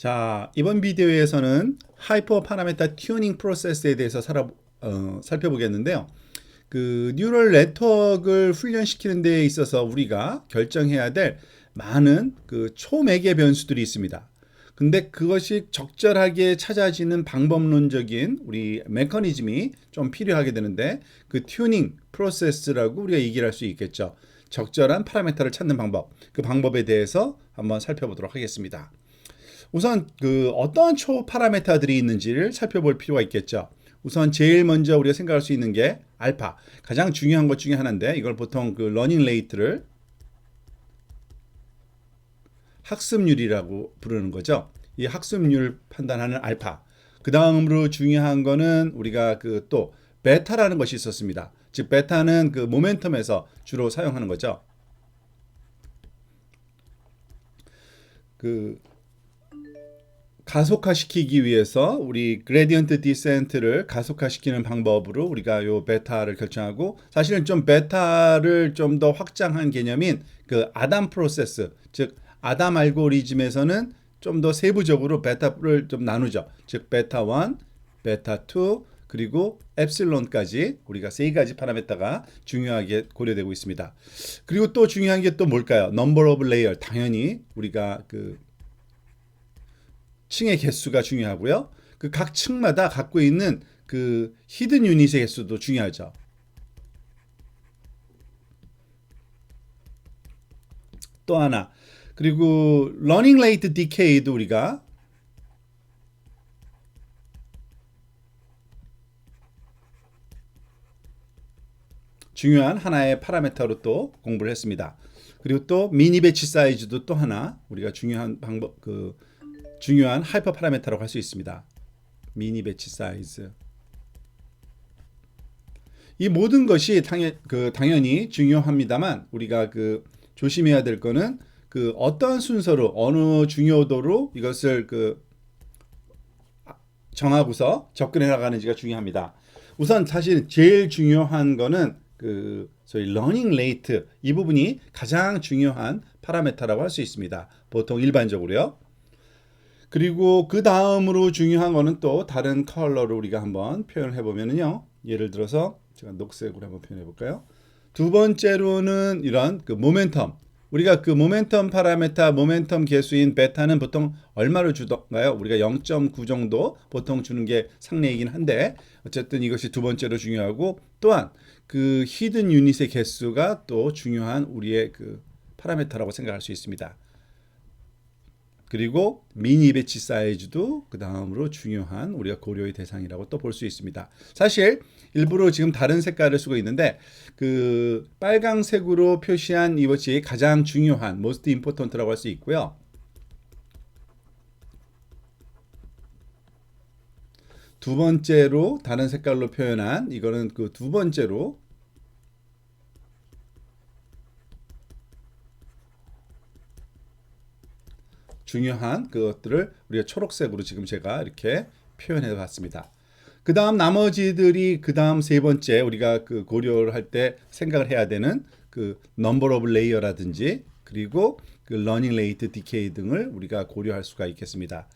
자, 이번 비디오에서는 하이퍼 파라메타 튜닝 프로세스에 대해서 살펴보겠는데요. 그 뉴럴 네트워크를 훈련시키는 데 있어서 우리가 결정해야 될 많은 그 초매개 변수들이 있습니다. 근데 그것이 적절하게 찾아지는 방법론적인 우리 메커니즘이 좀 필요하게 되는데 그 튜닝 프로세스라고 우리가 얘기를 할 수 있겠죠. 적절한 파라메타를 찾는 방법, 그 방법에 대해서 한번 살펴보도록 하겠습니다. 우선 그 어떤 초 파라메타들이 있는지를 살펴볼 필요가 있겠죠. 우선 제일 먼저 우리가 생각할 수 있는 게 알파, 가장 중요한 것 중에 하나인데 이걸 보통 그 러닝 레이트를 학습률이라고 부르는 거죠. 이 학습률 판단하는 알파. 그 다음으로 중요한 거는 우리가 그 또 베타라는 것이 있었습니다. 즉 베타는 그 모멘텀에서 주로 사용하는 거죠. 그 가속화시키기 위해서 우리 그레디언트 디센트를 가속화시키는 방법으로 우리가 요 베타를 결정하고, 사실은 좀 베타를 좀 더 확장한 개념인 그 아담 프로세스, 즉 아담 알고리즘에서는 좀 더 세부적으로 베타를 좀 나누죠. 즉 베타 1, 베타 2, 그리고 엡실론까지 우리가 세 가지 파라메타가 중요하게 고려되고 있습니다. 그리고 또 중요한 게 또 뭘까요? 넘버 오브 레이어. 당연히 우리가 그 층의 개수가 중요하고요. 그 각 층마다 갖고 있는 그 히든 유닛의 개수도 중요하죠. 또 하나. 그리고 러닝 레이트 디케이도 우리가 중요한 하나의 파라메터로 또 공부를 했습니다. 그리고 또 미니 배치 사이즈도 또 하나 우리가 중요한 중요한 하이퍼 파라메터라고 할 수 있습니다. 미니 배치 사이즈. 이 모든 것이 당연히 중요합니다만 우리가 그 조심해야 될 거는 그 어떤 순서로 어느 중요도로 이것을 그 정하고서 접근해 나가는지가 중요합니다. 우선 사실 제일 중요한 거는 그 소위 러닝 레이트, 이 부분이 가장 중요한 파라메터라고 할 수 있습니다. 보통 일반적으로요. 그리고 그 다음으로 중요한 거는 또 다른 컬러로 우리가 한번 표현을 해보면요. 예를 들어서 제가 녹색으로 한번 표현해 볼까요? 두 번째로는 이런 그 모멘텀. 우리가 그 모멘텀 파라메타, 모멘텀 개수인 베타는 보통 얼마를 주던가요? 우리가 0.9 정도 보통 주는 게 상례이긴 한데, 어쨌든 이것이 두 번째로 중요하고, 또한 그 히든 유닛의 개수가 또 중요한 우리의 그 파라메타라고 생각할 수 있습니다. 그리고 미니 배치 사이즈도 그 다음으로 중요한 우리가 고려의 대상이라고 또 볼 수 있습니다. 사실 일부러 지금 다른 색깔을 쓰고 있는데 그 빨강색으로 표시한 이것이 가장 중요한 most important라고 할 수 있고요. 두 번째로 다른 색깔로 표현한 이거는 그 두 번째로 중요한 그것들을 우리가 초록색으로 지금 제가 이렇게 표현해 봤습니다. 그 다음 나머지들이 그 다음 세 번째 우리가 그 고려를 할 때 생각을 해야 되는 그 넘버 오브 레이어라든지 그리고 그 러닝 레이트 디케이 등을 우리가 고려할 수가 있겠습니다.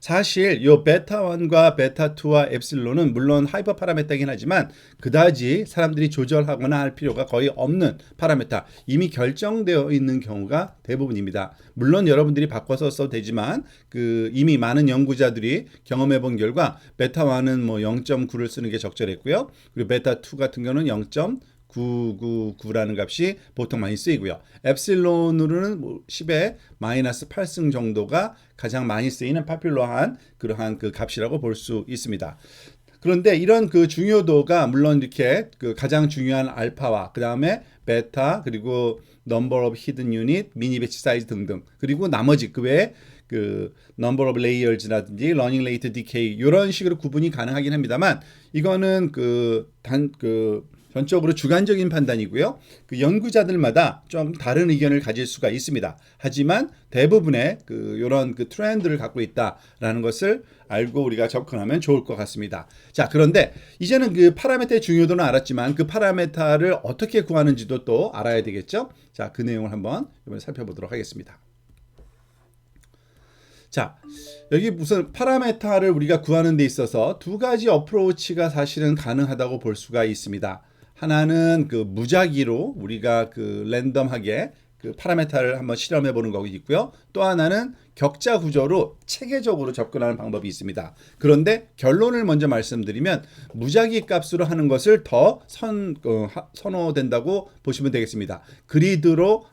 사실 요 베타 1과 베타 2와 엡실론은 물론 하이퍼 파라메타이긴 하지만 그다지 사람들이 조절하거나 할 필요가 거의 없는 파라메타, 이미 결정되어 있는 경우가 대부분입니다. 물론 여러분들이 바꿔서 써도 되지만 그 이미 많은 연구자들이 경험해 본 결과 베타 1은 뭐 0.9를 쓰는 게 적절했고요. 그리고 베타 2 같은 경우는 0.999라는 값이 보통 많이 쓰이고요. 엡실론으로는 뭐 10의 마이너스 8승 정도가 가장 많이 쓰이는 파퓰러한 그러한 그 값이라고 볼 수 있습니다. 그런데 이런 그 중요도가 물론 이렇게 그 가장 중요한 알파와 그 다음에 베타 그리고 넘버 오브 히든 유닛, 미니 배치 사이즈 등등, 그리고 나머지 그 외에 그 넘버 오브 레이어즈라든지 러닝 레이트 디케이 이런 식으로 구분이 가능하긴 합니다만 이거는 전적으로 주관적인 판단이고요. 그 연구자들마다 좀 다른 의견을 가질 수가 있습니다. 하지만 대부분의 이런 그 트렌드를 갖고 있다라는 것을 알고 우리가 접근하면 좋을 것 같습니다. 자, 그런데 이제는 그 파라메타의 중요도는 알았지만 그 파라메타를 어떻게 구하는지도 또 알아야 되겠죠. 자, 그 내용을 한번 이번에 살펴보도록 하겠습니다. 자, 여기 무슨 파라메타를 우리가 구하는 데 있어서 두 가지 어프로치가 사실은 가능하다고 볼 수가 있습니다. 하나는 그 무작위로 우리가 그 랜덤하게 그 파라메타를 한번 실험해 보는 거고 있고요. 또 하나는 격자 구조로 체계적으로 접근하는 방법이 있습니다. 그런데 결론을 먼저 말씀드리면 무작위 값으로 하는 것을 더 선호된다고 보시면 되겠습니다. 그리드로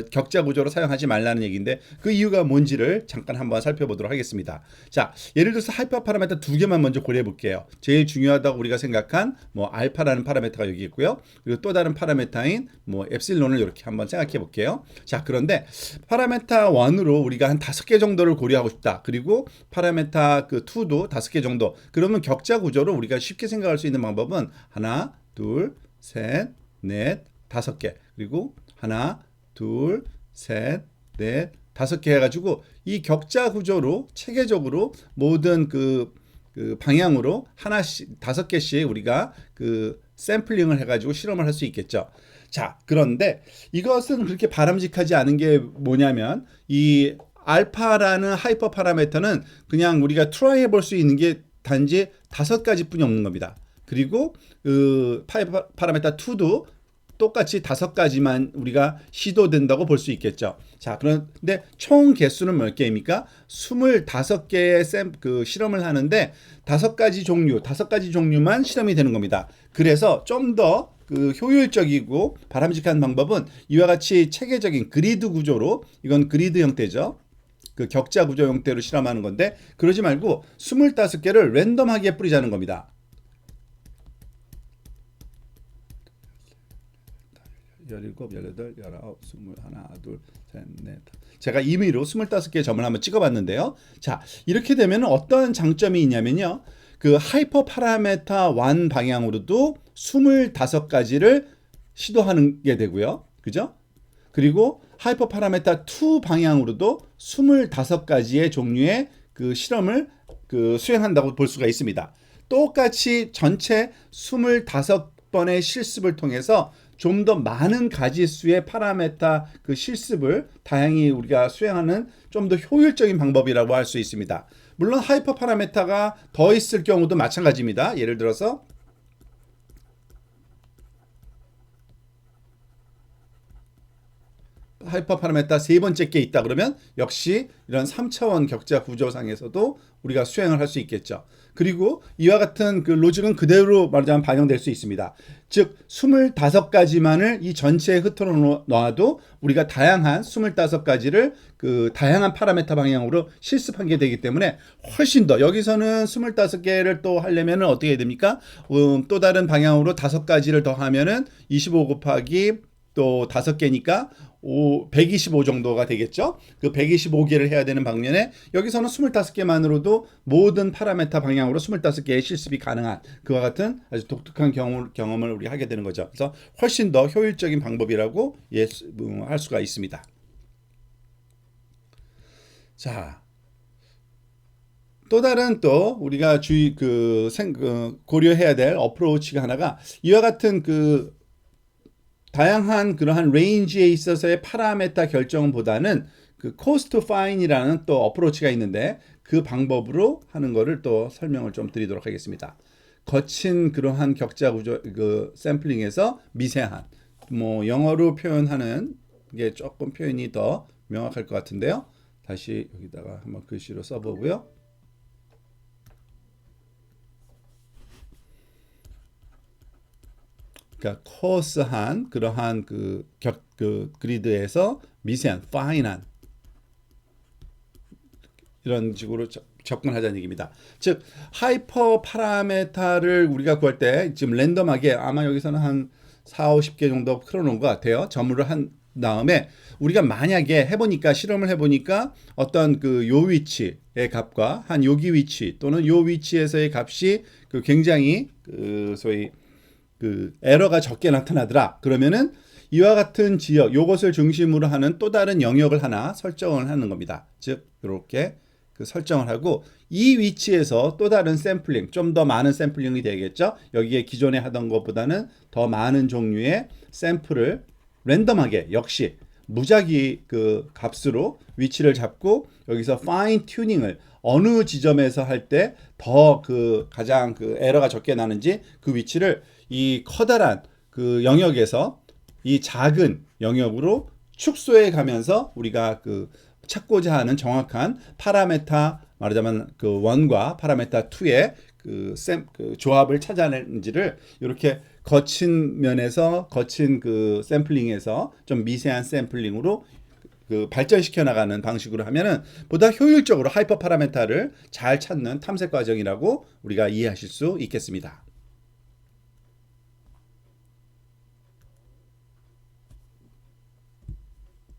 격자 구조로 사용하지 말라는 얘기인데 그 이유가 뭔지를 잠깐 한번 살펴보도록 하겠습니다. 자, 예를 들어서 하이퍼 파라메타 두 개만 먼저 고려해 볼게요. 제일 중요하다고 우리가 생각한 뭐 알파라는 파라메타가 여기 있고요. 그리고 또 다른 파라메타인 뭐 엡실론을 이렇게 한번 생각해 볼게요. 자, 그런데 파라메타 1으로 우리가 한 5개 정도를 고려하고 싶다. 그리고 파라메타 그 2도 5개 정도. 그러면 격자 구조로 우리가 쉽게 생각할 수 있는 방법은 하나, 둘, 셋, 넷, 5개. 그리고 하나, 둘, 셋, 넷, 5개 해가지고 이 격자 구조로 체계적으로 모든 그 방향으로 하나씩 5개씩 우리가 그 샘플링을 해가지고 실험을 할 수 있겠죠. 자, 그런데 이것은 그렇게 바람직하지 않은 게 뭐냐면 이 알파라는 하이퍼 파라메터는 그냥 우리가 트라이 해볼 수 있는 게 단지 5가지뿐이 없는 겁니다. 그리고 그 파라메타 2도 똑같이 5가지만 우리가 시도된다고 볼 수 있겠죠. 자, 그런데 총 개수는 몇 개입니까? 25개의 그 실험을 하는데 5가지 종류만 실험이 되는 겁니다. 그래서 좀 더 그 효율적이고 바람직한 방법은 이와 같이 체계적인 그리드 구조로, 이건 그리드 형태죠. 그 격자 구조 형태로 실험하는 건데, 그러지 말고 25개를 랜덤하게 뿌리자는 겁니다. 17, 18, 19, 20, 하나, 둘, 셋, 넷. 제가 임의로 25개의 점을 한번 찍어봤는데요. 자, 이렇게 되면 어떤 장점이 있냐면요. 그 하이퍼 파라메타 1 방향으로도 25가지를 시도하는 게 되고요. 그죠? 그리고 하이퍼 파라메타 2 방향으로도 25가지의 종류의 그 실험을 그 수행한다고 볼 수가 있습니다. 똑같이 전체 25번의 실습을 통해서 좀 더 많은 가지수의 파라메타 그 실습을 다양히 우리가 수행하는 좀 더 효율적인 방법이라고 할 수 있습니다. 물론 하이퍼 파라메타가 더 있을 경우도 마찬가지입니다. 예를 들어서 하이퍼 파라메타 3번째 게 있다 그러면 역시 이런 3차원 격자 구조상에서도 우리가 수행을 할 수 있겠죠. 그리고 이와 같은 그 로직은 그대로 말하자면 반영될 수 있습니다. 즉 25가지만을 이 전체에 흩어놓아 놔도 우리가 다양한 25가지를 그 다양한 파라메타 방향으로 실습하게 되기 때문에 훨씬 더, 여기서는 25개를 또 하려면 어떻게 해야 됩니까? 또 다른 방향으로 5가지를 더 하면은 25 곱하기 또 5개니까 125 정도가 되겠죠. 그 125개를 해야 되는 방면에 여기서는 25개만으로도 모든 파라메타 방향으로 25개의 실습이 가능한 그와 같은 아주 독특한 경험을 우리 하게 되는 거죠. 그래서 훨씬 더 효율적인 방법이라고 할 수가 있습니다. 자, 또 다른 또 우리가 고려해야 될 어프로치가 하나가 이와 같은 그 다양한 그러한 레인지에 있어서의 파라메타 결정보다는 그 코스트 파인이라는 또 어프로치가 있는데 그 방법으로 하는 거를 또 설명을 좀 드리도록 하겠습니다. 거친 그러한 격자 구조 그 샘플링에서 미세한, 뭐 영어로 표현하는 게 조금 표현이 더 명확할 것 같은데요. 다시 여기다가 한번 글씨로 써보고요. 그러니까 코스한 그러한 그 그리드에서 미세한, 파인한 이런 식으로 접근하자는 얘기입니다. 즉 하이퍼 파라메타를 우리가 구할 때 지금 랜덤하게 아마 여기서는 한 4, 50개 정도 풀어놓은 것 같아요. 점으로 한 다음에 우리가 만약에 해보니까, 실험을 해보니까 어떤 그 요 위치의 값과 한 여기 위치 또는 요 위치에서의 값이 그 굉장히 그 소위 그 에러가 적게 나타나더라. 그러면은 이와 같은 지역, 요것을 중심으로 하는 또 다른 영역을 하나 설정을 하는 겁니다. 즉 이렇게 그 설정을 하고 이 위치에서 또 다른 샘플링, 좀 더 많은 샘플링이 되겠죠. 여기에 기존에 하던 것보다는 더 많은 종류의 샘플을 랜덤하게, 역시 무작위 그 값으로 위치를 잡고 여기서 파인 튜닝을 어느 지점에서 할 때 더 그 가장 그 에러가 적게 나는지 그 위치를 이 커다란 그 영역에서 이 작은 영역으로 축소해 가면서 우리가 그 찾고자 하는 정확한 파라메타, 말하자면 그 1과 파라메타 2의 그 조합을 찾아내는지를 이렇게 거친 면에서 거친 그 샘플링에서 좀 미세한 샘플링으로 그 발전시켜 나가는 방식으로 하면은 보다 효율적으로 하이퍼 파라메타를 잘 찾는 탐색 과정이라고 우리가 이해하실 수 있겠습니다.